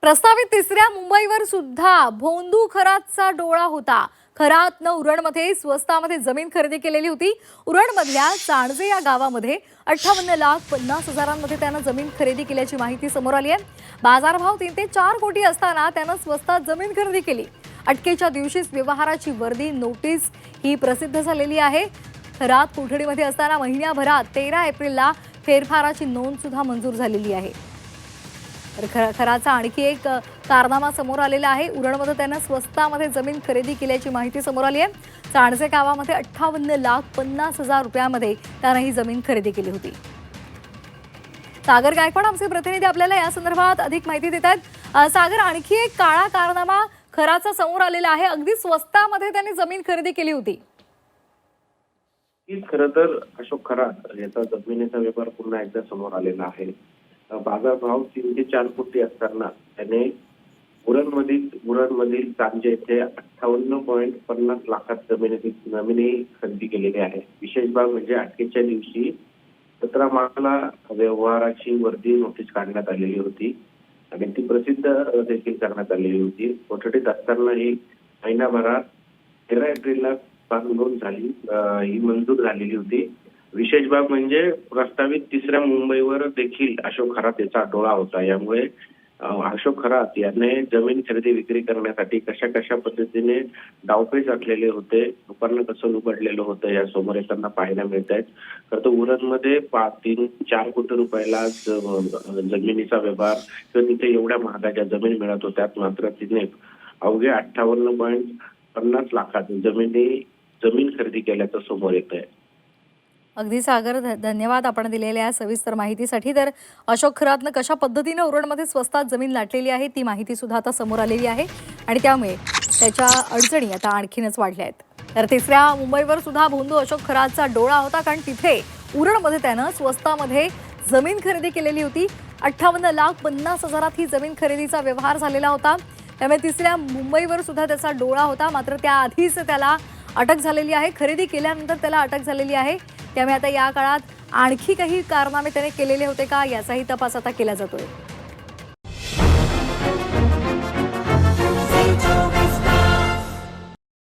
प्रस्तावित तिसऱ्या मुंबईवर सुद्धा भोंदू खरातचा डोळा होता। खरातनं उरणमध्ये स्वस्तामध्ये जमीन खरेदी केलेली होती। उरणमधल्या चाणजे या गावामध्ये 58,50,000मध्ये त्यानं जमीन खरेदी केल्याची माहिती समोर आली आहे। बाजारभाव 3 ते 4 कोटी असताना त्यानं स्वस्तात जमीन खरेदी केली। अटकेच्या दिवशीच व्यवहाराची वर्दी नोटीस ही प्रसिद्ध झालेली आहे। खरात कोठडीमध्ये असताना महिन्याभरात 13 एप्रिलला फेरफाराची नोंद सुद्धा मंजूर झालेली आहे। खराचा आणखी एक कारनामा समोर आलेला आहे। उरणमध्ये त्यानं स्वस्तामध्ये जमीन खरेदी केल्याची माहिती समोर आली आहे। चाणजे गावामध्ये 58,50,000 रुपयामध्ये त्यानं ही जमीन खरेदी केली होती। सागर गायकवाड आमचे प्रतिनिधी आपल्याला या संदर्भात अधिक माहिती देत आहेत। सागर, आणखी एक काळा कारनामा खराचा समोर आलेला आहे। अगदी स्वस्तामध्ये त्यांनी जमीन खरेदी केली होती। खरं तर अशोक खरात याचा जमिनीचा व्यापार पुन्हा एकदा समोर आलेला आहे। बाजारभाव 3 ते 4 कोटी असताना त्याने उरणमधील चांजे येथे 58,50 लाखात जमिनी खरेदी केलेली आहे। विशेष बाब म्हणजे अटकेच्या दिवशी 17 मार्चला व्यवहाराची वर्दी नोटीस काढण्यात आलेली होती आणि ती प्रसिद्ध देखील करण्यात आलेली होती। कोठडीत असतानाही महिनाभरात 13 एप्रिलला नोंद झाली, ही मंजूर झालेली होती। विशेष बाब म्हणजे प्रस्तावित तिसऱ्या मुंबईवर देखील अशोक खरात याचा डोळा होता। यामुळे अशोक खरात याने जमीन खरेदी विक्री करण्यासाठी कशा पद्धतीने डावपेच आखलेले होते, लोकांना कसं लुबडलेलं होतं या समोर येताना पाहायला मिळत आहेत। तर तो उरणमध्ये 3-4 कोटी रुपयाला जमिनीचा व्यवहार किंवा तिथे एवढ्या महागाच्या जमीन मिळत होत्यात, मात्र तिने अवघे 58,50 लाखात जमीन खरेदी केल्याचं समोर येत आहे। अगदी सागर, धन्यवाद आपण दिलेल्या सविस्तर माहितीसाठी। तर अशोक खरातनं कशा पद्धतीने उरणमध्ये स्वस्तात जमीन लाटलेली आहे ती माहिती सुद्धा आता समोर आलेली आहे आणि त्यामुळे त्याच्या अडचणी आता आणखीनच वाढल्या आहेत। तर तिसऱ्या मुंबईवर सुद्धा भोंदू अशोक खरातचा डोळा होता, कारण तिथे उरणमध्ये त्यानं स्वस्तामध्ये जमीन खरेदी केलेली होती। 58,50,000 ही जमीन खरेदीचा व्यवहार झालेला होता। त्यामुळे तिसऱ्या मुंबईवर सुद्धा त्याचा डोळा होता, मात्र त्याआधीच त्याला अटक झालेली आहे। खरेदी केल्यानंतर त्याला अटक झालेली आहे। त्यामुळे आता या काळात आणखी काही कारनामे त्याने केलेले होते का याचाही तपास आता केला जातोय।